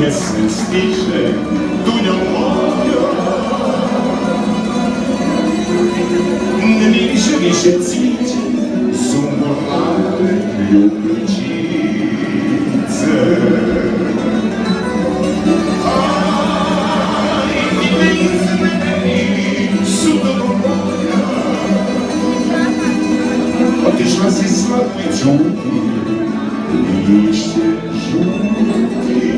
Єсен стише, дуньо моя, не більше цвіті, сумбурнали любичіце. Ай, і мені, судово моя, отишла зі слави чуки, лище жуки.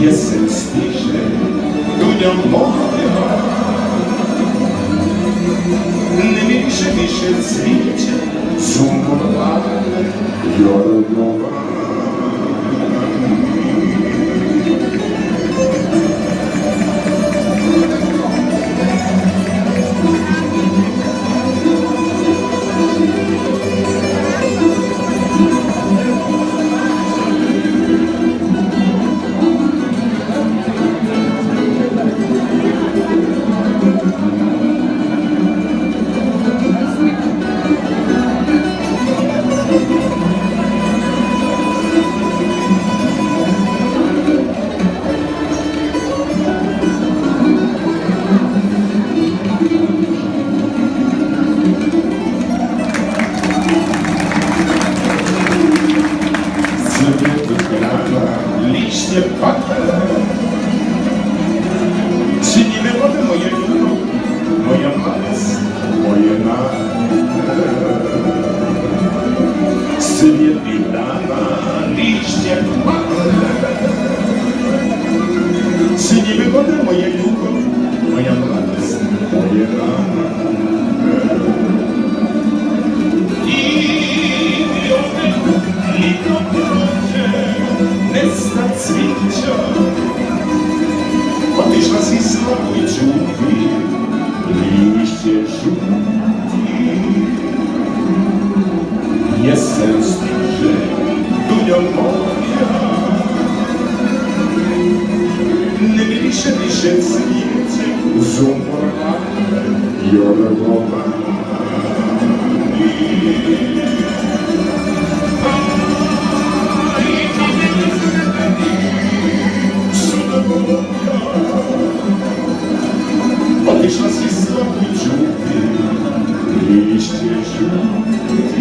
Єсен стише, дуня моя, не більше світі, сумувала Йорнова. Лишнє пахне, чи не буде моя любов, моя мать, моя нахне. Свет бедана, лишнє пахне, чи не буде моя любов, моя мать, моя нахне. Свіча, отишла зі славою чуки, лище жуки. Єсен стиже, дуня моя, не більше світі, зуморна Йорнова. Отишла зі славою чуки, лище жуки.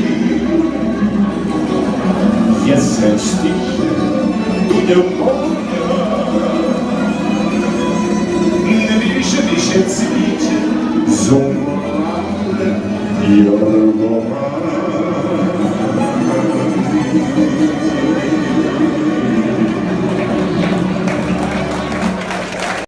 Єсен стише, дуня моя, не більше світі, зуморна Йорнова.